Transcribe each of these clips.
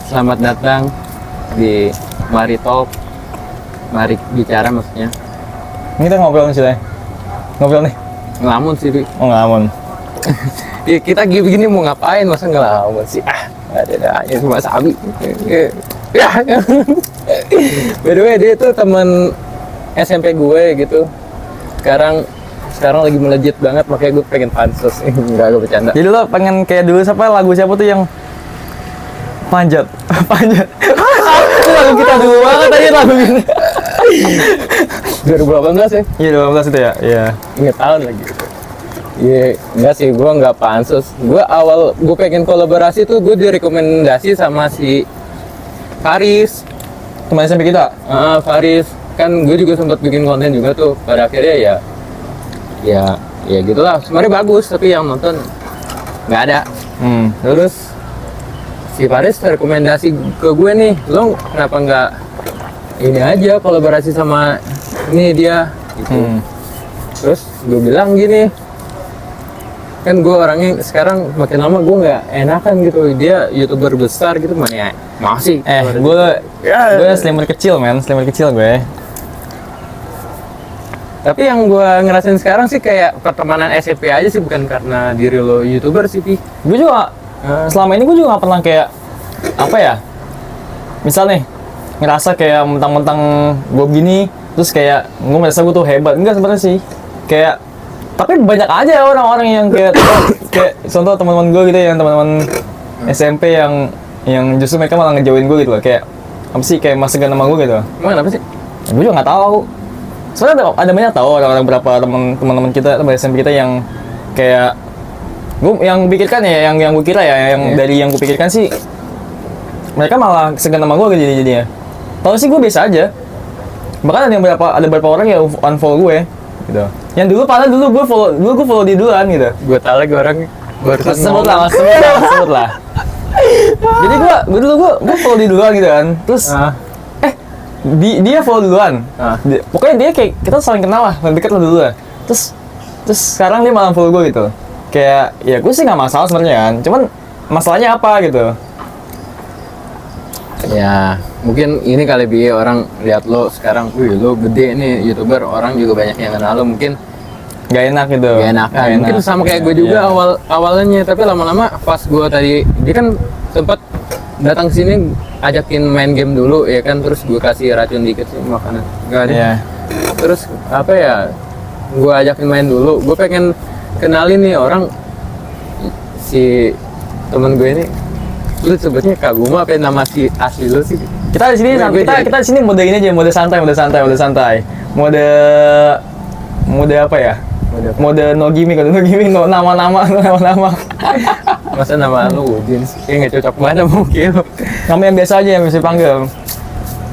selamat datang di Mari Talk. Mari bicara maksudnya. Ini kita ngobrol nih ceritanya. Ngobrol nih. Ngelamun sih, Pi. Oh ngelamun. Ya, kita gini mau ngapain, masa ngelamun sih? Ada aja cuma sabi. Ya. By the way, dia tuh teman SMP gue gitu. Sekarang lagi melejit banget, makanya gue pengen pansus. Enggak, gue bercanda. Jadi lo pengen kayak dulu lagu siapa tuh yang panjat. Itu lagu kita dulu banget tadi lagu ini. 2018 ya? Iya 2018 itu ya? Iya. Ingat tahun lagi. Iya, enggak sih, gue nggak pansus. Gue pengen kolaborasi tuh, gue direkomendasi sama si Faris. Teman SMP kita? Faris. Kan gue juga sempat bikin konten juga tuh. Pada akhirnya ya gitulah. Sebenarnya bagus, tapi yang nonton nggak ada. Terus si Faris rekomendasi ke gue nih, lo kenapa nggak ini aja kolaborasi sama ini dia gitu. Terus gue bilang gini, kan gue orangnya sekarang makin lama gue nggak enakan gitu, dia YouTuber besar gitu, mana masih gue slimmer kecil gue. Tapi yang gue ngerasain sekarang sih kayak pertemanan SMP aja sih, bukan karena diri lo YouTuber sih, Pi. Gue juga selama ini gue juga nggak pernah kayak apa ya, misal nih ngerasa kayak mentang-mentang gue gini terus kayak gue merasa gue tuh hebat. Enggak sebenarnya sih, kayak tapi banyak aja orang-orang yang kayak contoh teman-teman gue gitu, yang teman-teman SMP yang justru mereka malah ngejauhin gue gitu loh, kayak apa sih, kayak masih gak nama gue gitu. Emang kenapa sih? Gue juga nggak tahu. Soalnya ada banyak tahu orang-orang, berapa teman-teman kita, teman SMP kita yang kayak gue yang pikirkan ya, yang gue kira ya, yang dari yang gue pikirkan sih mereka malah segan sama gue gitu jadinya. Tahu sih gue biasa aja. Bahkan ada beberapa orang yang unfollow gue gitu. Yang dulu padahal dulu gue follow dia duluan gitu. Gue tahu lagi orang sebut lah. Jadi gue follow dia duluan gitu kan. Terus dia follow duluan. Pokoknya dia kayak kita saling kenal lah, lebih dekat lah dulu lah. Terus sekarang dia malah follow gue gitu. Kayak ya gue sih nggak masalah sebenarnya kan. Cuman masalahnya apa gitu. Ya, mungkin ini kali Bi, orang lihat lo sekarang, lo gede nih YouTuber, orang juga banyak yang kenal lo, mungkin gak enak gitu. Gak enak. Mungkin sama kayak gue juga awalnya, tapi lama-lama pas gue tadi, dia kan sempat datang sini ajakin main game dulu ya kan, terus gue kasih racun dikit sih makanan. Gak ada. Terus apa ya? Gue ajakin main dulu. Gue pengen kenalin nih orang, si temen gue ini. Lu sebutnya Kaguma apa nama si asli lu sih? Kita di sini kita di sini mode ini aja, mode santai. Mode apa ya? Mode no gimmick, no nama. Masa nama lu Udin sih? Kayak nggak cocok banget mungkin. Nama yang biasa aja yang bisa dipanggil.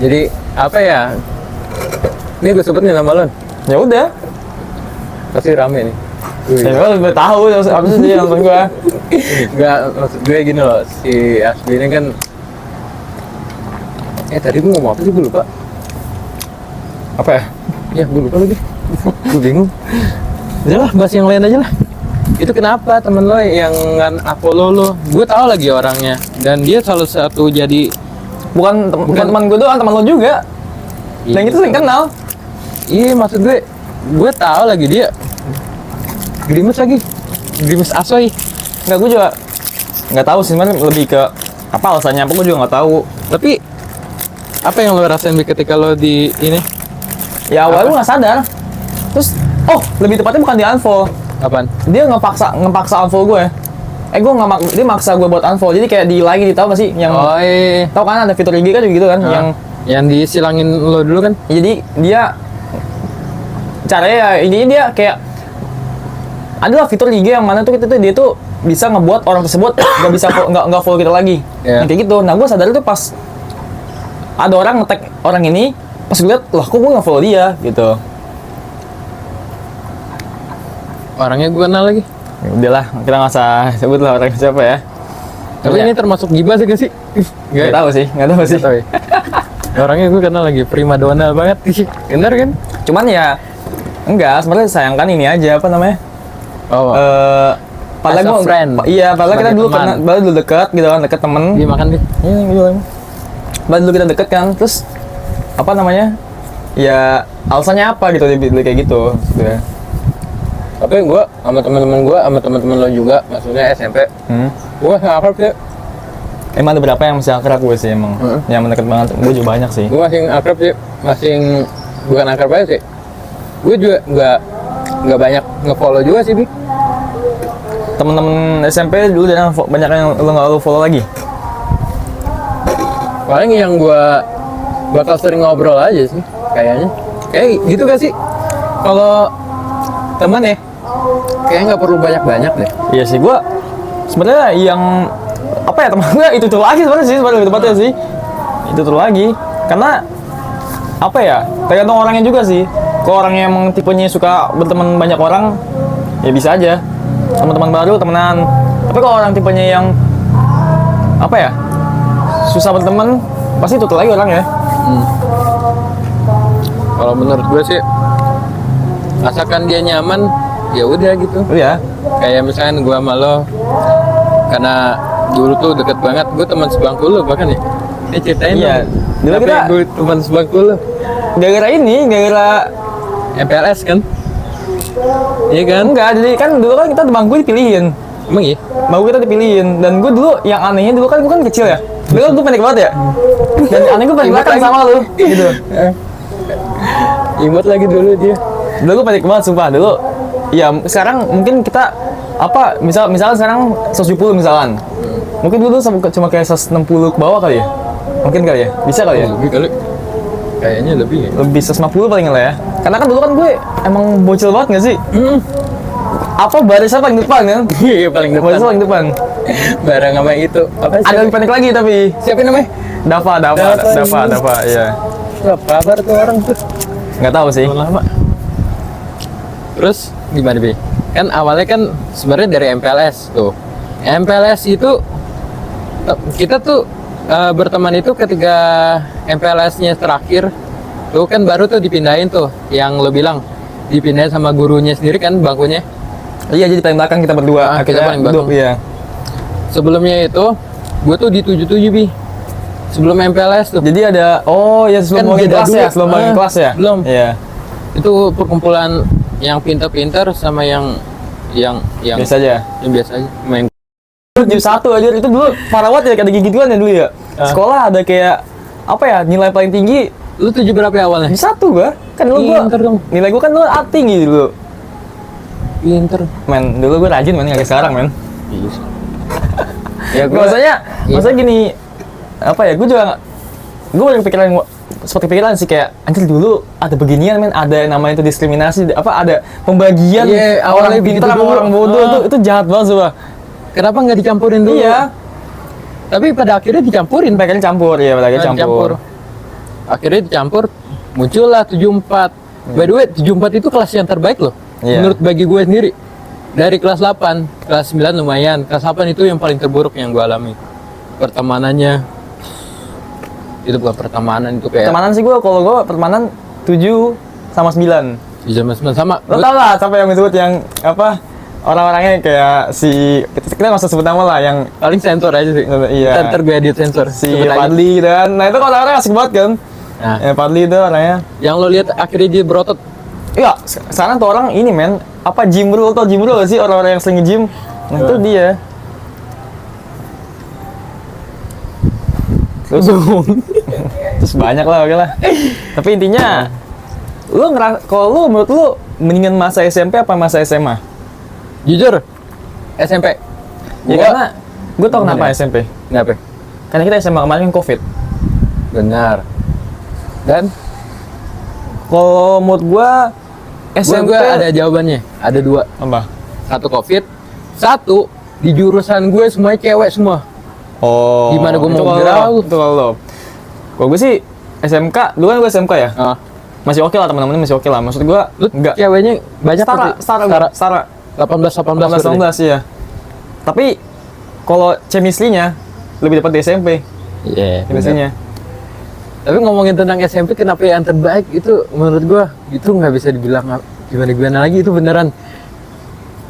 Jadi apa ya? Ini gue sebut nih nama lu. Ya udah. Pasti rame nih. Ya gue tahu apa sih dia nonton gue. Enggak, maksud gue gini loh, si Asbi ini kan tadi gue ngomong apa sih, gue lupa. Apa ya? Ya gue lupa lagi. Gue bingung. Udah lah, bahas yang lain aja lah. Itu kenapa temen lo yang nge-follow lo? Gue tahu lagi orangnya, dan dia salah satu jadi bukan teman gue doang, teman lo juga. Dan itu sering kenal. Iya, maksud gue tahu lagi dia Grimes Asoy. Enggak, gue juga nggak tahu sih, sebenarnya lebih ke apa alasannya apa, gue juga nggak tahu. Tapi apa yang lo rasain ketika lo di ini? Ya awalnya gue nggak sadar. Terus lebih tepatnya bukan di unfollow. Apaan? Dia ngepaksa unfollow gue. Dia maksa gue buat unfollow. Jadi kayak di lagi, tahu nggak sih yang tahu kan ada fitur IG kan gitu kan, yang disilangin lo dulu kan? Jadi dia caranya ya, intinya dia kayak adalah fitur IG yang mana tuh dia tuh bisa ngebuat orang tersebut nggak follow kita lagi. Kayak gitu. Nah gue sadar itu pas ada orang nge-tag orang ini, pas gue liat, lah kok gue nggak follow dia gitu. Orangnya gue kenal lagi. Ya udahlah, kita nggak usah sebut lah orangnya siapa ya. Tapi ini termasuk gibah sih gak sih? Nggak tahu sih. Orangnya gue kenal lagi, primadona banget sih. Bener kan? Cuman ya enggak, sebenarnya sayangkan ini aja, apa namanya? Padahal as a gua friend. iya, padahal kita Sebagai dulu teman. pernah, padahal dulu dekat gitu kan, deket temen. Dia makan deh. Iya, gitu kan. Padahal dulu kita deket kan, terus apa namanya? Ya alasannya apa gitu dia kayak gitu. Maksudnya. Tapi gue sama teman-teman gue, sama teman-teman lo juga, maksudnya SMP, gue nggak akrab sih. Emang ada berapa yang masih akrab gue sih emang, yang mendekat banget. Gue juga banyak sih. Gue masih akrab sih, bukan akrab aja sih. Gue juga nggak banyak nge-follow juga sih, Bi. Temen-temen SMP dulu banyak yang lo nggak lo follow lagi. Paling yang gue bakal sering ngobrol aja sih, kayaknya. Kayak gitu gak sih? Kalau teman ya, kayaknya nggak perlu banyak-banyak deh. Iya sih, gue sebenarnya yang apa ya, teman gue itu tuh lagi sebenarnya lebih tepatnya sih itu tuh lagi, karena apa ya, tergantung orangnya juga sih. Kalau orangnya emang tipenya suka berteman banyak orang, ya bisa aja teman-teman baru temenan. Tapi kalau orang tipenya yang apa ya, susah berteman, pasti tuh lagi orangnya. Kalau menurut gue sih, asalkan dia nyaman, ya udah gitu. Iya. Kayak misalkan gue sama lo, karena dulu tuh deket banget, gue teman sebangku lo bahkan ya. Ini ceritain Iya. dong. Dulu Tapi kita gue teman sebangku lo. gara-gara MPLS kan? Iya kan? enggak, jadi kan dulu kan kita bangku dipilihin. Emang iya? Bangku kita dipilihin, dan gue dulu yang anehnya dulu kan gue kan kecil ya. Dulu kan gue pendek banget ya. Dan aneh gue pendek banget kan sama lu gitu. Imut lagi dulu dia. Dulu gue pendek banget sumpah dulu. Ya sekarang mungkin kita apa misalkan sekarang 170 misalkan. Mungkin dulu cuma kayak 160 ke bawah kali ya. Mungkin kali ya. Bisa kali ya. Lebih kali. Kayaknya lebih ya. Lebih 150 paling lah ya. Karena kan dulu kan gue emang bocil banget gak sih? Apa barisnya paling depan kan? Iya paling depan. Barisnya paling depan. Barang sama itu. Apa sih? Ada lebih pendek lagi tapi. Siapa namanya? Dava, iya. Apa kabar tuh orang tuh? Nggak tahu sih. Lama. Terus gimana Bi? Kan awalnya kan sebenarnya dari MPLS tuh. MPLS itu kita tuh berteman itu ketika MPLS-nya terakhir tuh kan baru tuh dipindahin tuh yang lo bilang dipindahin sama gurunya sendiri kan bangkunya. Iya, jadi paling belakang kita berdua. Kita paling belakang. Iya. Sebelumnya itu gue tuh di 77 Bi. Sebelum MPLS tuh. Jadi ada ya sebelum Kan bagian beda kelas dulu. ya, sebelum bagian kelas ya. Belum. Iya. Itu perkumpulan yang pintar-pintar sama yang Biasa aja. yang biasa aja main. Jam 1 aja itu dulu parah banget ya, kayak gituan ya dulu ya. Sekolah ada kayak apa ya, nilai paling tinggi Lu 7 berapa ya awalnya? di 1 gua. Kan dulu gua Pinter dong. nilai gua kan dulu A tinggi dulu. Pinter. Men, dulu gua rajin men, kayak sekarang men. Iya. Ya Maksudnya gini, apa ya, gue banyak pikiran, seperti pikiran sih kayak anjir dulu ada beginian men, ada yang namanya itu diskriminasi, ada pembagian orang awalnya pintar begitu sama dulu. orang bodoh, itu jahat banget coba. Kenapa nggak dicampurin dulu? Iya, Tapi pada akhirnya dicampurin. pengen campur ya, lagi campur. Akhirnya dicampur, muncullah 74. By the way, 74 itu kelas yang terbaik loh. Iya. Menurut bagi gue sendiri. Dari kelas 8, kelas 9 lumayan. Kelas 8 itu yang paling terburuk yang gue alami. Pertemanannya itu bukan pertemanan, itu kayak Pertemanan sih kalau gue pertemanan 7 sama 9. sama. Lo tau lah siapa yang disebut yang apa, orang-orangnya kayak si, kita nggak usah sebut nama lah, yang Paling sensor aja sih. Iya. Ntar gue edit sensor. si Sebut aja. Fadli gitu kan. Nah itu kan orang-orang asik banget kan. Nah, Ya Fadli itu orangnya. yang lo lihat akhirnya dia berotot. Iya, sekarang tuh orang ini men, apa gym bro, tau gym bro gak sih, orang-orang yang sering nge-gym? Nah itu dia. Terus banyak lah, oke lah. Tapi intinya, kalau lu menurut lu mendingan masa SMP apa masa SMA? Jujur, SMP. Ya karena gue tau kenapa Gimana? SMP. Kenapa? Karena kita SMA kemarin kan COVID. Benar. Dan Kalau menurut gue SMP gue ada jawabannya. Ada 2. apa? Satu COVID, satu di jurusan gue semuanya cewek semua. Oh. Gimana gua itu mau kalau berau? lo, Itu kalau lo. Kalau gue sih SMK, dulu kan gue SMK ya. Ah, Masih oke lah, teman-teman masih oke lah. Maksud gue lu enggak ceweknya banyak setara 18 18 ya. Tapi kalau chemistry-nya lebih dapat di SMP Iya. chemistry-nya. Tapi ngomongin tentang SMP kenapa yang terbaik itu menurut gue itu nggak bisa dibilang gimana lagi, itu beneran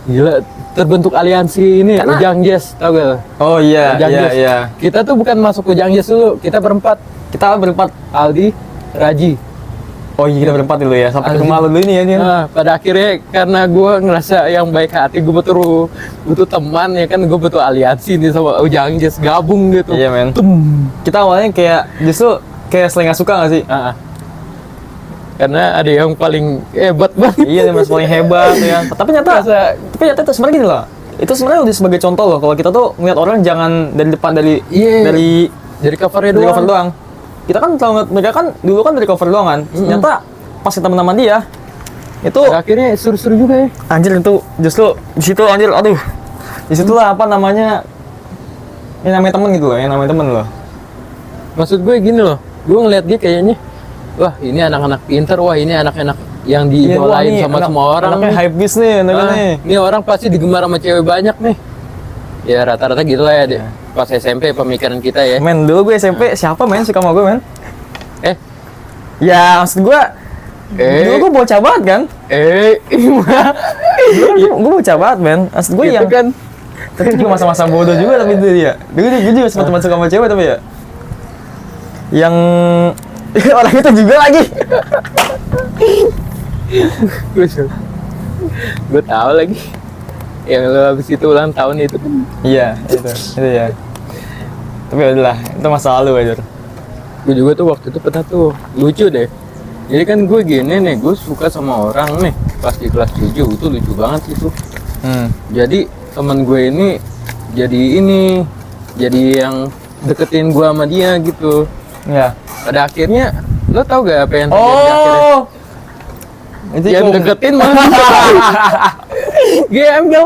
Gila, terbentuk aliansi ini Karena- Ujang Jazz, tau gak? Oh iya, Ujang iya, Jazz. iya. Kita tuh bukan masuk Ujang Jazz dulu, kita berempat. Kita berempat. Aldi, Raji. Oh iya, kita berempat dulu ya. Sampai ke Aldi. rumah lu dulu ini ya. Nin. Nah, pada akhirnya karena gue ngerasa yang baik hati, gue butuh teman ya kan, gue butuh aliansi nih sama Ujang Jazz, gabung gitu. Iya, men. Tum. Kita awalnya kayak justru kayak selain nggak suka nggak sih? Ah, ah. Karena ada yang paling hebat banget. Iya, mas paling hebat ya. Tapi nyata itu sebenarnya gini loh. Itu sebenarnya udah sebagai contoh loh. Kalau kita tuh ngeliat orang jangan dari depan dari Iya. dari covernya dari doang. cover doang. Kita kan kalau ngeliat mereka kan dulu kan dari cover doang kan. Ternyata pas kita teman dia itu Pada akhirnya seru-seru juga ya. anjir itu justru di situ anjir aduh. Disitulah apa namanya yang namanya temen gitu loh, yang namanya temen loh. Maksud gue gini loh, gue ngeliat dia kayaknya, wah ini anak-anak pinter, wah ini anak-anak yang Iya, wah, diidolain nih, sama semua orang anaknya nih. hype beast nih, anaknya Ah, nih. ini orang pasti digemar sama cewek banyak nih. Ya rata-rata gitu lah ya deh. Pas SMP pemikiran kita ya. Men, dulu gue SMP siapa men suka sama gue men? Eh, Ya maksud gue dulu gue bocah banget kan? Gue bocah banget men. Maksud gue gitu yang kan. tapi juga masa-masa bodoh juga tapi itu dia. Dulu gue juga sempat teman suka sama cewek tapi ya. Yang orang itu juga lagi. Gue tahu lagi. Yang lo habis itu ulang tahun itu kan. Iya, itu ya. Tapi ya udahlah, itu masa lalu aja. Gue juga tuh waktu itu pernah tuh lucu deh. Jadi kan gue gini nih, gue suka sama orang nih pas di kelas 7 itu lucu banget itu. Jadi teman gue ini jadi yang deketin gue sama dia gitu. Ya. Pada akhirnya lo tau gak apa yang terjadi akhirnya? Oh. Itu Yang cuma- deketin malah gembel.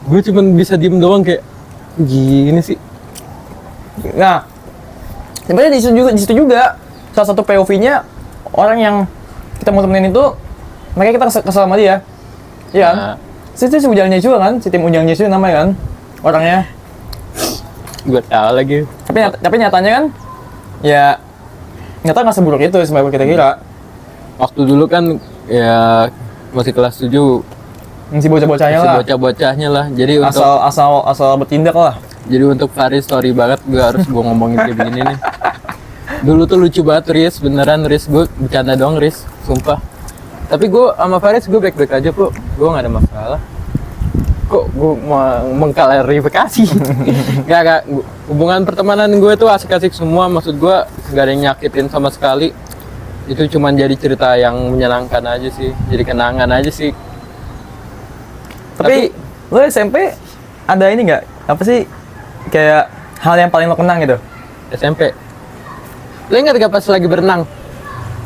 Gue cuman bisa diem doang kayak gini sih. Nah, sebenarnya di situ juga salah satu POV-nya orang yang kita mau temenin itu makanya kita kesel sama dia. Iya kan? Nah. Si Ujang Jazz juga kan, si tim Ujang Jazz juga namanya kan orangnya. Gue tahu lagi. Tapi nyatanya kan ya nyata nggak seburuk itu sebenarnya kita kira. Waktu dulu kan ya masih kelas 7, Yang si bocah-bocahnya masih lah. bocah-bocahnya lah. Jadi untuk Asal bertindak lah. Jadi untuk Faris story banget gue harus gue ngomongin kayak begini nih. Dulu tuh lucu banget Riz, beneran Riz, gue bercanda doang Riz, sumpah. Tapi gue sama Faris gue baik-baik aja kok, gue nggak ada masalah. Kok gue mau mengklarifikasi? Gak, hubungan pertemanan gue tuh asik-asik semua, maksud gue gak ada yang nyakitin sama sekali. Itu cuman jadi cerita yang menyenangkan aja sih, jadi kenangan aja sih. Tapi lo SMP ada ini nggak? Apa sih kayak hal yang paling lo kenang gitu? SMP. Lo ingat gak pas lagi berenang?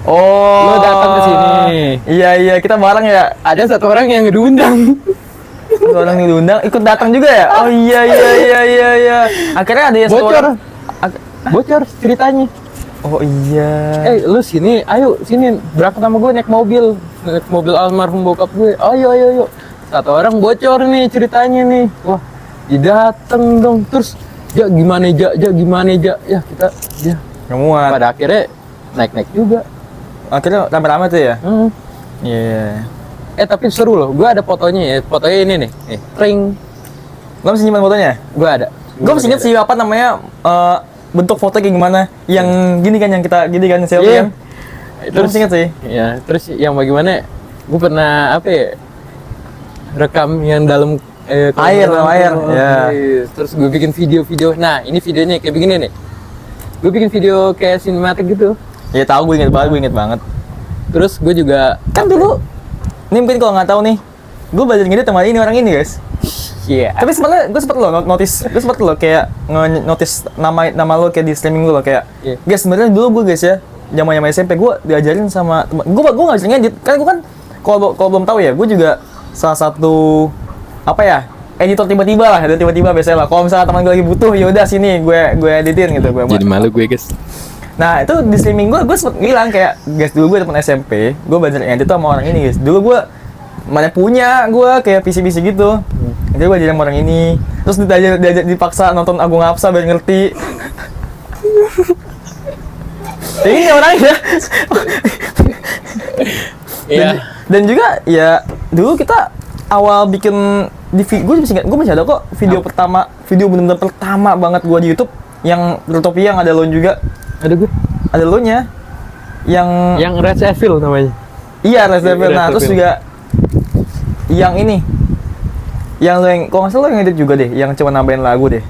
Oh, Lo datang ke sini. Iya, kita bareng ya. Ada satu orang yang diundang. Satu orang yang diundang ikut datang juga ya. Oh iya. Akhirnya ada yang satu Bocor. orang. Bocor ceritanya. Oh iya. Lu sini, ayo sini berangkat sama gue naik mobil almarhum bokap gue. Ayo. Satu orang bocor nih ceritanya nih. Wah, didateng dong. Terus ja gimana ja ya kita ya. Ngemuat. Pada akhirnya naik juga. Akhirnya rame-rame tuh ya. Iya. Tapi seru loh. Gue ada fotonya ya. Fotonya ini nih. Ring. Lo masih nyimpan fotonya? Gue ada. Gue masih inget sih apa namanya bentuk foto kayak gimana. Yang gini kan yang kita gini kan selfie Iya. kan. Terus inget sih. Ya, terus yang bagaimana? Gue pernah apa ya? Rekam yang dalam Air, kolam air, tuh. ya. Terus gue bikin video-video. Nah, ini videonya kayak begini nih. Gue bikin video kayak sinematik gitu. Ya tahu gue inget banget. Terus gue juga Kan dulu ini mungkin kalau nggak tahu nih, gue belajar ngedit sama ini orang ini guys. iya. Tapi sebenarnya gue sempet lo kayak notice nama lo kayak di streaming gue lo kayak, Iya. guys sebenarnya dulu gue guys ya, zaman SMP gue diajarin sama teman gue nggak bisa ngedit kan gue kan kalau belum tahu ya gue juga salah satu apa ya editor tiba-tiba lah, ada tiba-tiba biasanya lah. Kalau misalnya teman gue lagi butuh, ya udah sini gue editin gitu gue. Jadi malu gue, guys. Nah itu di streaming gue sempet bilang kayak, guys dulu gue temen SMP, gue belajar ngedit tuh sama orang ini guys. Dulu gue mana punya gue kayak PC gitu. Jadi gue belajar sama orang ini. Terus diajar dipaksa nonton Agung Hapsa biar ngerti. Ini orangnya. Iya. Dan juga ya dulu kita awal bikin gue masih ada kok video bener-bener pertama banget gue di YouTube yang Rutopia yang ada lo juga. Ada lo nya yang Red Evil namanya. Iya, Red Evil. Nah, terus juga yang ini yang lo yang kok nggak salah lo yang edit juga deh, yang cuma nambahin lagu deh.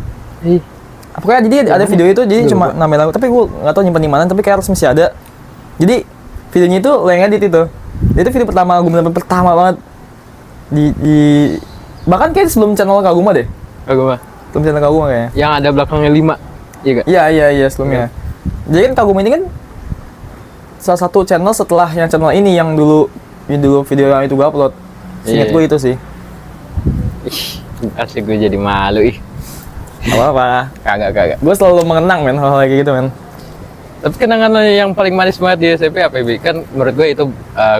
Pokoknya jadi ada video itu jadi cuma nambahin lagu, tapi gue nggak tahu nyimpan di mana, tapi kayak harus masih ada. Jadi videonya itu lo yang edit itu video pertama gue bener-bener pertama banget di bahkan kayak sebelum channel Kaguma deh. Sebelum channel Kaguma kayaknya. Yang ada belakangnya 5. Iya gak? Iya sebelumnya. Jadi kan Kaguma ini kan salah satu channel setelah yang channel ini yang dulu video yang itu gue upload. Seingat gue itu sih. Asli gue jadi malu ih. Apa? Kagak. Gue selalu mengenang men hal-hal kayak gitu men. Tapi kenangan yang paling manis banget di SMP apa ya? Kan menurut gue itu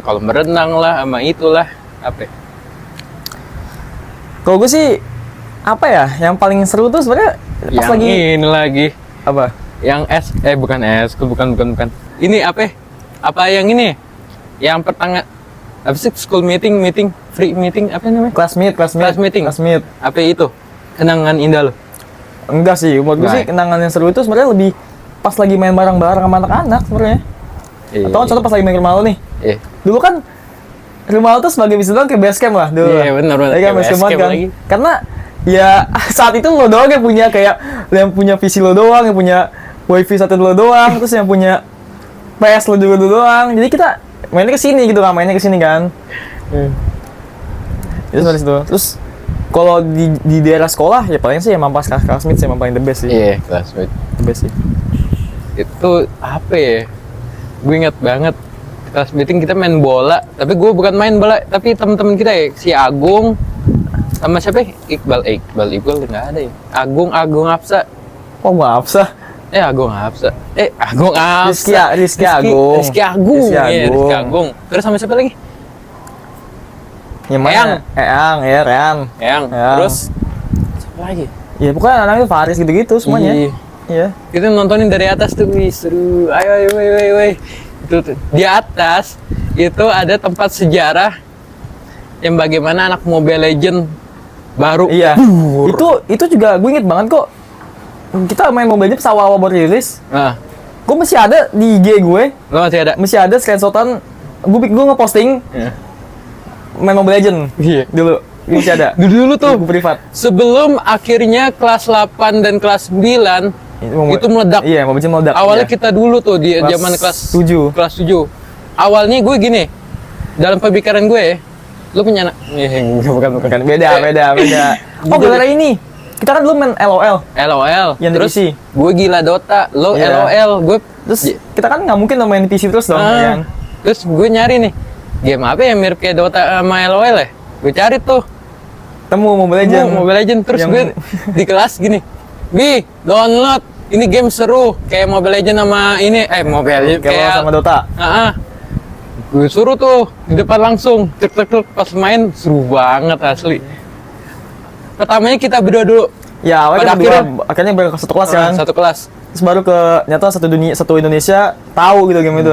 kolam berenang lah sama itulah apa? Kalau gue sih apa ya? Yang paling seru tuh sebenarnya pas lagi ini lagi apa? Yang bukan ini apa? Apa yang ini? Yang pertama apa sih school meeting, free meeting apa namanya? Class meeting. Apa itu? Kenangan indah lo? Enggak sih, menurut gue sih kenangan yang seru itu sebenarnya lebih pas lagi main bareng-bareng sama anak-anak sebenarnya. Atau contoh pas lagi main rumah lo nih. Dulu kan rumah lo tuh sebagai bisa doang kayak base camp lah dulu. Iya benar. Kayak base camp kan. Karena ya saat itu lo doang yang punya kayak yang punya PC lo doang, yang punya wifi satu lo doang, terus yang punya PS lo juga doang. Jadi kita mainnya kesini gitu kan, Terus dari situ. Terus kalau di daerah sekolah ya paling sih emang pas classmate sih emang paling the best sih. Iya, classmate. The best sih. Itu apa ya? Gue ingat banget kelas meeting kita main bola, tapi gue bukan main bola, tapi teman-teman kita ya, si Agung sama siapa ya? Iqbal nggak ada ya. Agung Hafsa. Oh, Hafsa. Agung Hafsa. Rizky Agung. Terus sama siapa lagi? Eyang. Terus siapa lagi? Ya pokoknya anak-anak itu Faris gitu-gitu semuanya. Iya. Kita nontonin dari atas tuh, seru. Ayo. Itu tuh. Di atas itu ada tempat sejarah yang bagaimana anak Mobile Legend baru. Iya. Itu juga gue inget banget kok. Kita main Mobile Legends awal baru rilis. Gue masih ada di IG gue. Lo masih ada? Masih ada screenshotan. Gue ngeposting. Main Mobile Legends. Iya. Dulu. Masih ada. Dulu tuh. Gue privat. Sebelum akhirnya kelas 8 dan kelas 9 itu meledak. Iya, Mobile Legends meledak. Awalnya kita dulu tuh di zaman kelas 7. Kelas 7. Awalnya gue gini. Dalam pemikiran gue, lu punya anak. Bukan. Beda. Oh, gara-gara ini. Kita kan dulu main LOL. Yang terus di PC. Gue gila Dota, lo LOL. Gue terus kita kan nggak mungkin main PC terus dong, kan? Terus gue nyari nih game apa yang mirip kayak Dota sama LOL ya? Gue cari tuh. Temu Mobile Legends. Terus gue di kelas gini. Bi, download. Ini game seru kayak Mobile Legends sama ini Mobile Legends kayak sama Dota. Gue suruh tuh di depan langsung. Tek pas main seru banget asli. Pertamanya kita berdua dulu. Ya, awalnya akhirnya satu kelas kan. Satu kelas. Terus baru nyata satu Indonesia tahu gitu game itu.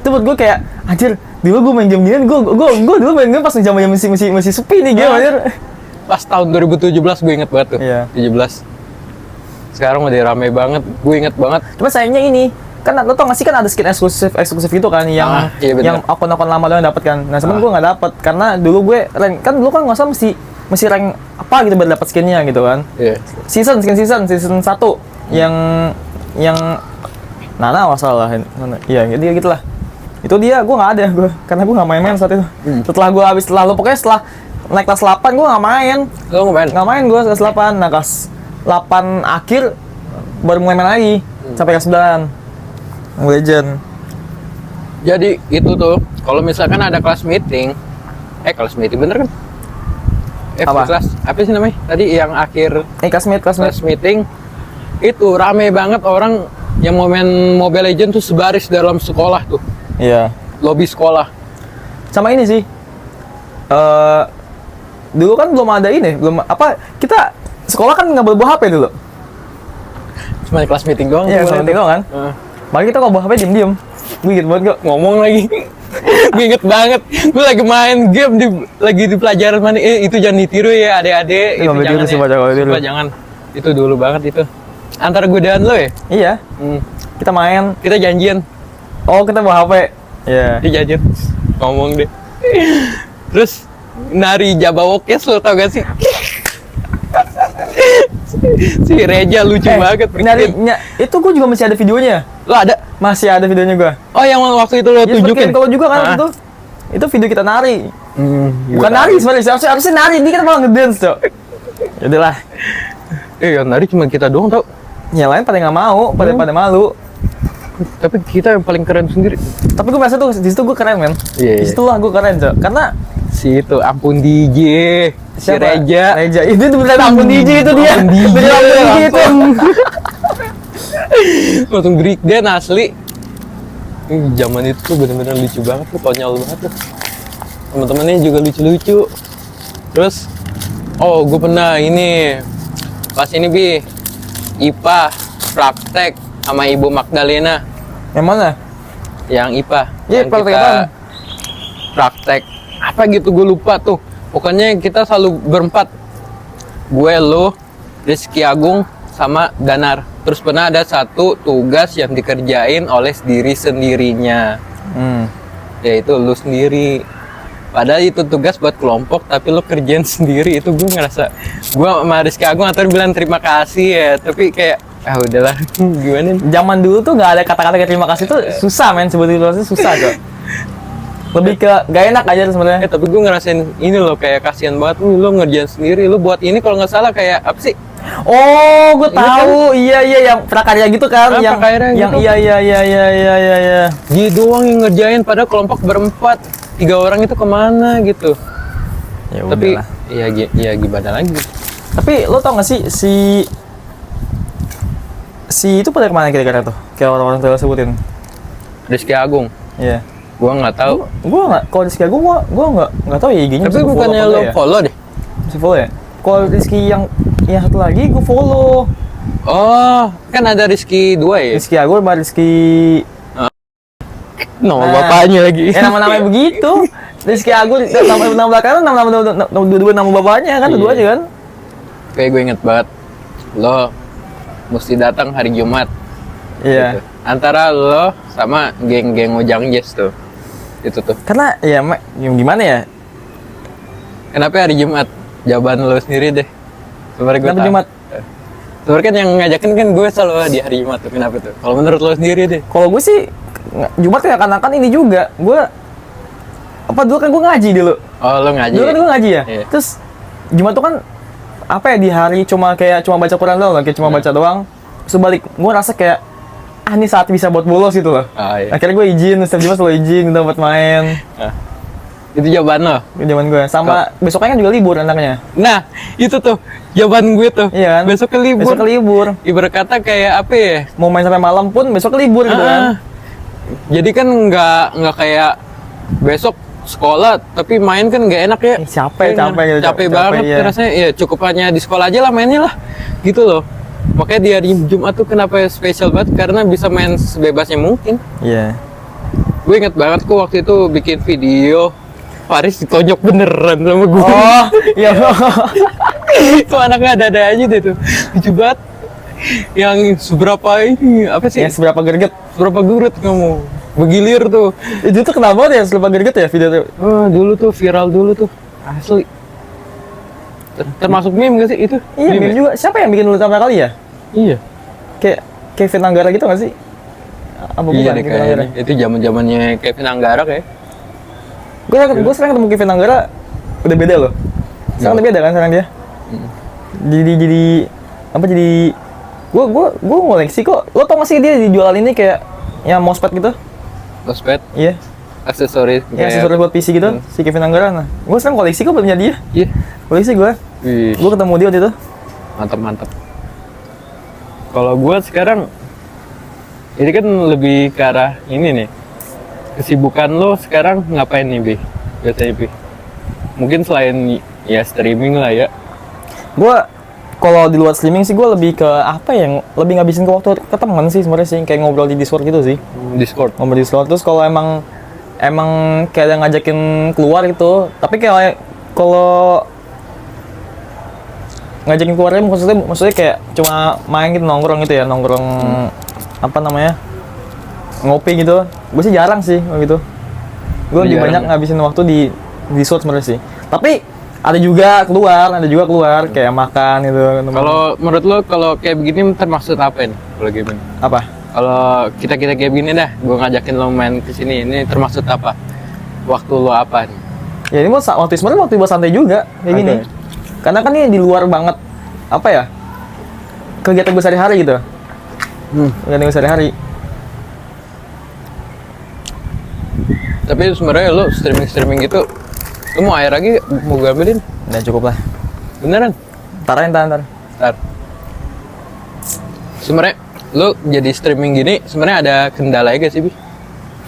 Itu buat gue kayak anjir, dulu gue main game gini, gue dulu main game pas zaman masih sepi nih game anjir. Pas tahun 2017 gue inget banget tuh. Iya. 17. Sekarang udah rame banget, gue inget banget. Cuma sayangnya ini, kan lo tau gak sih kan ada skin eksklusif gitu kan yang akun-akun lama lo yang dapet kan. Nah sebenernya gue nggak dapet karena dulu gue kan dulu kan nggak salah mesti rank apa gitu biar dapat skinnya gitu kan. Season 1 yang Nana masalah. Iya gitulah. Itu dia gue nggak ada gue karena gue nggak main saat itu. Setelah naik kelas 8 gue nggak main. Lo nggak main gue kelas 8. Nah kelas 8 akhir baru mulai main lagi sampai kelas 9 Legend. Jadi itu tuh kalau misalkan ada kelas meeting bener kan? Kelas apa sih namanya? Tadi yang akhir kelas meeting itu rame banget orang yang mau main Mobile Legends tuh sebaris dalam sekolah tuh. Iya. Lobi sekolah. Sama ini sih. Dulu kan belum ada ini, kita sekolah kan nggak boleh bawa HP dulu. Cuma kelas meeting doang. Iya, kelas meeting doang kan. Makanya kita kalau bawa HP diem-diem. Gue inget banget kok. Ngomong lagi. Gue inget banget, gue lagi main game lagi di pelajaran mana, itu jangan ditiru ya adik-adik. Iya, Itu begitu sih, Pak, kalau ditiru. Sumpah jangan. Itu dulu banget itu. Antara gue dan lo ya. Iya, Hmm. kita main. Kita janjian. Oh, kita bawa HP. Iya. Dia janjian. Ngomong deh. Terus nari Jabawokes lo tau gak sih? Si Reja lucu banget. Itu gue juga masih ada videonya. Lo ada? Masih ada videonya gue. Oh yang waktu itu lo Ya, tunjukin? kalau juga kan Ah. itu video kita nari. Bukan gua nari sebenarnya, harusnya nari, ini kan malah ngedance, Cok. Yaudahlah. yang nari cuma kita doang tau. Yang lain pada nggak mau, pada malu. Tapi kita yang paling keren sendiri. Tapi gue merasa tuh di situ gue keren, men. Iya, Di situ lah gue keren, Cok. Karena Si itu ampun DJ. Si Reja. Reja. Itu beneran ampun DJ itu dia. Ampun DJ, Beneran ampun DJ itu. Langsung break dance asli. Zaman itu tuh bener-bener lucu banget tuh, konyol banget tuh. Teman-temannya juga lucu-lucu. Terus, gue pernah ini pas ini IPA praktek sama Ibu Magdalena. Yang mana? Yang IPA. Iya, yang praktek kita apaan? praktek apa gitu gue lupa tuh. Pokoknya kita selalu berempat. Gue, lo, Rizky Agung, sama Danar. Terus pernah ada satu tugas yang dikerjain oleh sendirinya. Yaitu lu sendiri. Padahal itu tugas buat kelompok, tapi lu kerjain sendiri. Itu gue ngerasa, gue sama Rizky Agung atau bilang terima kasih ya. Tapi kayak, udahlah, gimana nih? Zaman dulu tuh nggak ada kata-kata terima kasih tuh susah, men. Sebetulnya susah, Cok. Lebih ke gak enak aja sebenarnya. Tapi gue ngerasain ini loh, kayak kasihan banget lu ngerjain sendiri. Lu buat ini kalau nggak salah kayak apa sih? Oh, gue Ini tahu. Iya, yang prakarya gitu kan, yang prakarya gitu. iya. Dia doang yang ngerjain, padahal kelompok berempat. 3 orang itu kemana gitu. Ya Tapi udahlah. ya gimana lagi? Tapi lo tau gak sih si itu pada kemana kira-kira tuh? Kayak orang-orang tadi sebutin. Rizky Agung. Iya. Gua nggak tahu. Gue nggak, kalau Rizky Agung gue nggak tahu ya IG-nya. Tapi bukannya lo follow deh? Masih follow ya? Kalau Rizky yang satu lagi gue follow. Oh, kan ada Rizky 2 ya? Rizky Agung sama Rizky. Nama bapaknya lagi. Nama-namanya begitu. Rizky Agung nama belakangnya dua nama bapaknya kan, Iya. dua aja kan? Kayak gue inget banget. Lo mesti datang hari Jumat. Iya. Gitu. Antara lo sama geng-geng Ujang Jazz tuh. Itu tuh. Karena ya gimana ya? Kenapa hari Jumat? Jawaban lo sendiri deh. Sebenarnya gue Kenapa tahu. Jumat? Sebenarnya kan yang ngajakin kan gue selalu di hari Jumat tuh. Kenapa tuh? Kalau menurut lo sendiri deh. Kalau gue sih Jumat kan ini juga. Gue dulu kan gue ngaji dulu. Oh, lo ngaji. Dulu kan gue ngaji ya. Iya. Terus Jumat tuh kan apa ya, di hari cuma baca Quran doang, kayak cuma baca doang. Terus balik, gue rasa kayak ini saat bisa buat bolos gitu loh. Iya. Akhirnya gue izin, setiap Jumat selalu izin gitu buat main. Nah, itu jawaban lo. Itu zaman gue. Sama besoknya kan juga libur anaknya. Nah, itu tuh jawaban gue tuh. Iya kan? Besoknya libur. Besoknya libur. Ibarat kata kayak apa ya? Mau main sampai malam pun besoknya libur gitu kan. Jadi kan nggak kayak besok sekolah tapi main kan nggak enak ya. Capek Iya, gitu. capek banget. Iya. Rasanya ya cukup hanya di sekolah aja lah mainnya lah. Gitu loh. Makanya di hari Jumat tuh kenapa spesial banget, karena bisa main sebebasnya mungkin. Iya. Gue inget banget kok waktu itu bikin video Faris ditonjok beneran sama gue. Oh, iya. Itu anaknya ada aja deh tuh. Lucu banget. Yang seberapa ini apa sih? Yang seberapa greget. Seberapa gurut kamu? Begilir tuh. Itu tuh kenapa ya seberapa greget ya video tuh? Oh, dulu tuh viral dulu tuh. Asli. Termasuk meme gak sih itu? Iya, meme juga. Siapa yang bikin dulu pertama kali ya? Iya. Kayak Kevin Anggara gitu nggak sih? Apa Iya bukan deh Kevin Anggara? kayaknya. Itu zaman-zamannya Kevin Anggara kayak. Gue sekarang ketemu Kevin Anggara udah beda loh. Sekarang udah beda kan sekarang dia. Jadi gue ngoleksi kok. Lo tau gak sih dia dijual ini kayak yang mousepad gitu? Mousepad, Iya. aksesoris Yang aksesoris buat PC gitu, si Kevin Anggara. Nah, gue sekarang koleksi kok punya dia. Iya. Koleksi gue. Wih, Gue ketemu dia waktu itu. mantap. Kalau gua sekarang ini kan lebih ke arah ini nih. Kesibukan lo sekarang ngapain nih, Bi? Biasanya, Bi? Mungkin selain ya streaming lah ya. Gue kalau di luar streaming sih gue lebih ke apa ya? Lebih ngabisin ke waktu ke teman sih sebenarnya sih, kayak ngobrol di Discord gitu sih. Discord. Ngobrol di Discord terus kalau emang emang kayak ada ngajakin keluar gitu. Tapi kayak kalau ngajakin keluarnya maksudnya kayak cuma main gitu, nongkrong gitu ya, nongkrong apa namanya, ngopi gitu. Gue sih jarang sih gitu. Gue lebih banyak ngabisin waktu di resort sebenarnya sih. Tapi ada juga keluar kayak makan gitu. Kalau menurut lo kalau kayak begini termaksud apa ini? Kalau gini? Apa? Kalau kita kayak begini dah, gue ngajakin lo main ke sini, ini termaksud apa? Waktu lo apa nih? Ya ini sebenarnya waktu buat santai juga kayak gini. Karena kan ini di luar banget apa ya? Kegiatan gue sehari-hari gitu. Kegiatan gue sehari-hari. Tapi sebenarnya lo streaming gitu, lo mau air lagi mau gue ambilin? Udah cukup lah. Beneran? Ntar. Sebenarnya lo jadi streaming gini, sebenarnya ada kendala gak sih, Bi?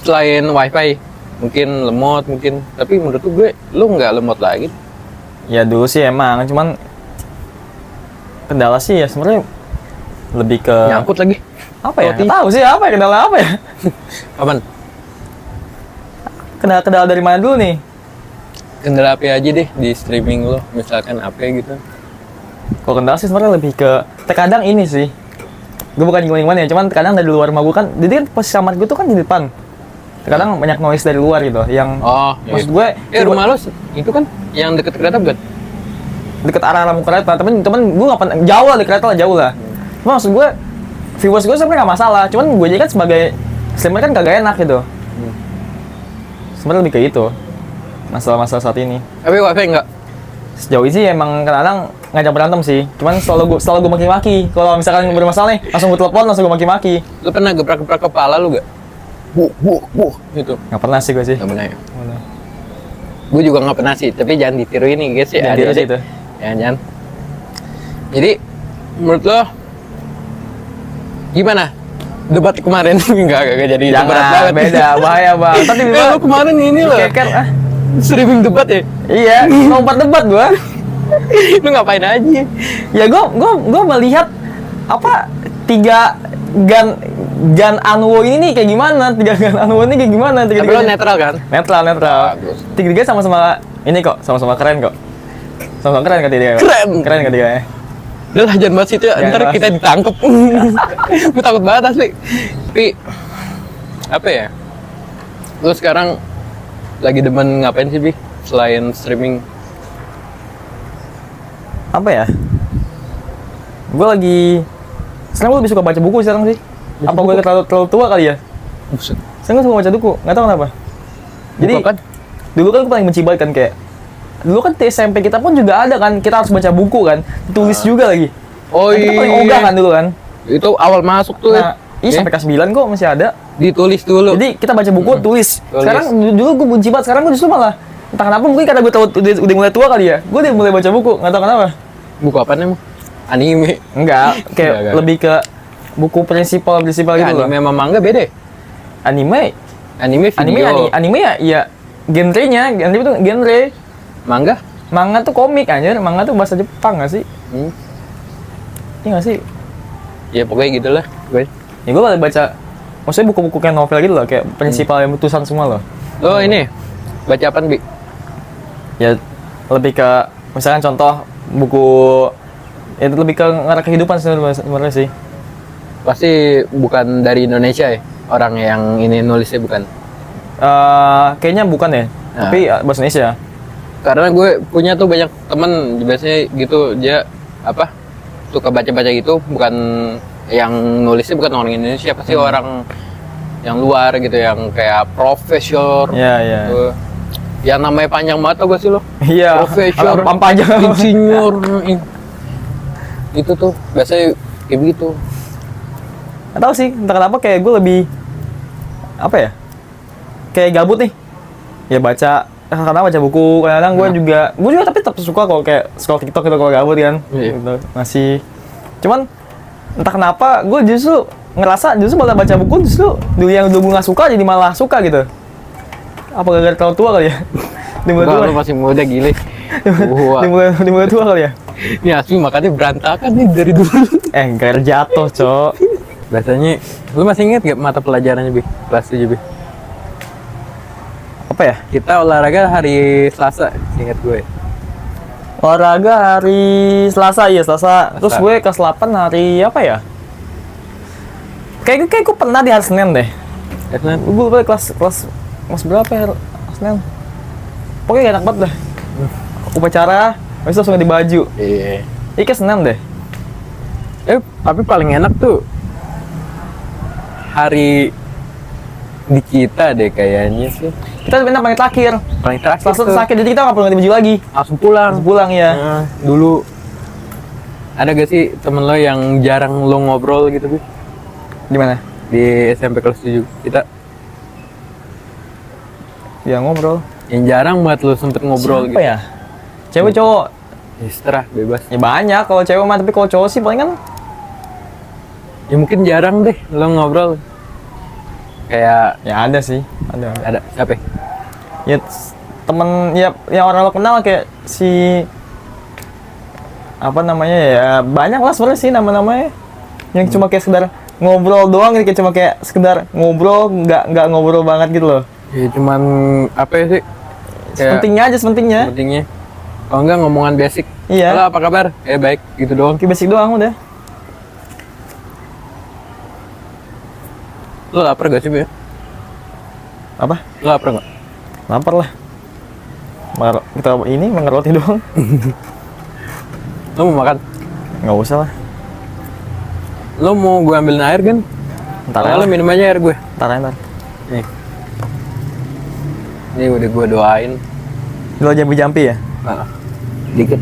Selain wifi, mungkin lemot, tapi menurut gue lo nggak lemot lagi. Ya dulu sih emang, cuman kendala sih ya sebenarnya lebih ke Nyangkut lagi. apa ya? Nggak tahu sih apa ya, kendala apa ya? Apaan? Kendala dari mana dulu nih? Kendala apa aja deh di streaming lo, misalkan apa gitu. Kalau kendala sih sebenarnya lebih ke terkadang ini sih. Gue bukan gimana ya, cuman terkadang dari luar rumah gue kan, jadi kan posisi kamar gue tuh kan di depan. Terkadang banyak noise dari luar gitu, yang maksud gue. Rumah lo itu kan yang deket kereta bukan? Deket arah lampu kereta, temen gue nggak pernah jauh lah di kereta lah, jauh lah. Cuma maksud gue viewers gue sebenarnya nggak masalah, cuman gue jadi kan sebagai streamer kan kagak enak gitu. Sebenarnya lebih kayak itu masalah-masalah saat ini. Tapi wifi enggak? Sejauh ini sih emang kadang-kadang ngajak berantem sih, cuman selalu gue maki-maki. Kalau misalkan bermasalah nih, langsung gue telepon, langsung gue maki-maki. Lu pernah gebrak-gebrak kepala lu gak? Gitu. Nggak pernah sih gue sih. Nggak pernah ya? Gue juga nggak pernah sih, tapi jangan ditiru ini guys ya. Jangan tiru sih itu. Jangan. Jadi menurut lo gimana? Debat kemarin nggak jadi Jangan, berat banget. beda, bahaya bang. Tadi lu kemarin ini loh. Keker Streaming debat ya? Iya, lompat debat gue. Lu ngapain aja? Ya gue melihat apa 3 gun Anwo ini nih kayak gimana? 3 gun Anwo ini kayak gimana? Tapi lo netral kan? Netral. Bagus. 3 sama-sama ini kok, sama-sama keren kok. Sama-sama keren ketiga. Keren ketiganya. Udah lah jangan bahas itu ya, ntar kita ditangkep. Gue takut banget asli. Tapi apa ya? Lu sekarang lagi demen ngapain sih, Bi? Selain streaming? Apa ya? Gue lagi sekarang gue lebih suka baca buku sekarang sih. Apa gue terlalu tua kali ya? Buset. Sekarang gue suka baca buku, nggak tahu kenapa. Jadi Buku kan? dulu kan gue paling benci banget kan kayak dulu kan di SMP kita pun juga ada kan, kita harus baca buku kan, ditulis juga lagi. Oh Kita paling ogah kan dulu kan. Itu awal masuk tuh. Nah, sampai kelas 9 kok masih ada. Ditulis dulu. Jadi kita baca buku, tulis. Sekarang dulu gue benci banget, sekarang gue justru malah entah kenapa, mungkin karena gue udah mulai tua kali ya. Gue udah mulai baca buku, nggak tahu kenapa. Buku apa emang? Anime. Enggak, kayak Enggak. lebih ke buku prinsipal gitu loh. Anime sama manga beda. Anime Video. anime ya genrenya, anime itu genre. Manga tuh komik anjir, manga tuh bahasa Jepang nggak sih? Iya nggak sih? Ya pokoknya gitulah. Ya gue baca, maksudnya buku-buku kayak novel gitu loh, kayak prinsipal yang putusan semua loh. Oh ini, baca apaan, Bi? Ya lebih ke, misalkan contoh buku, ya lebih ke ngarah kehidupan sebenarnya sih. Pasti bukan dari Indonesia ya? Orang yang ini nulisnya bukan? Kayaknya bukan ya, tapi bahasa Indonesia. Karena gue punya tuh banyak temen biasanya gitu, dia apa suka baca-baca gitu, bukan yang nulisnya bukan orang Indonesia, pasti orang yang luar gitu, yang kayak profesor. Iya. Gitu. Yang namanya panjang banget tau gak sih lo? Iya. Profesor, panjang. insinyur. Itu tuh biasanya kayak begitu. Nggak tahu sih, entah kenapa kayak gue lebih apa ya? Kayak gabut nih. Ya baca, kadang baca buku, kadang gue juga tapi tetap suka kok kayak scroll TikTok gitu kalau gabut kan. Iya. Gitu. Masih. Cuman entah kenapa gue justru ngerasa malah baca buku justru dulu yang dulu nggak suka jadi malah suka gitu. Apa gara-gara terlalu tua kali ya? Lu masih muda gile. Dimulai tua kali ya? Ini asli makanya berantakan nih dari dulu. Gara jatuh, Cok. Biasanya, lu masih inget gak mata pelajarannya, Bi? Kelas 7, Bi? Apa ya? Kita olahraga hari Selasa, ingat gue. Olahraga hari Selasa, iya Selasa. Terus gue kelas 8 hari apa ya? Kayak gue pernah di hari Senin deh. Senin. Gue lupa kelas berapa ya? Senin. Pokoknya gak enak banget dah. Upacara, habis itu langsung ganti baju. Iya. Ini kayak Senin deh. Tapi paling enak tuh hari di kita deh kayaknya sih. Kita enak paling terakhir. Paling terakhir Selasa tuh. sakit, jadi kita nggak perlu ganti baju lagi. Langsung pulang. Langsung pulang ya. Nah, dulu ada gak sih temen lo yang jarang lo ngobrol gitu, Bi? Di mana? Di SMP kelas 7 kita. Ya ngobrol. Yang jarang banget lo sempet ngobrol Siapa gitu. ya? Cewek cowok? Ya, seterah, bebas. Ya banyak kalau cewek mah, tapi kalau cowok sih paling kan Ya mungkin jarang deh lo ngobrol. Kayak ya ada sih, ada. ada siapa? Ya temen ya orang lo kenal kayak si apa namanya ya, banyak lah sebenarnya sih nama-namanya yang cuma kayak sekedar ngobrol doang gitu, kayak cuma kayak sekedar ngobrol, nggak ngobrol banget gitu loh. Ya cuman apa ya sih? Sepentingnya aja, sepentingnya. Pentingnya. Kalau enggak ngomongan basic. Iya. Halo, apa kabar? Baik, gitu doang. Kayak basic doang udah. Lo lapar gak sih, Bi? Apa? Lo lapar gak? Lapar lah. Kita ini makan roti doang. Lo mau makan? Nggak usah lah. Lo mau gue ambilin air kan? Ntar Lo aja. minum aja air gue. Ntar. Nih. Ini udah gue doain. Dulu jampi-jampi ya? Dikit.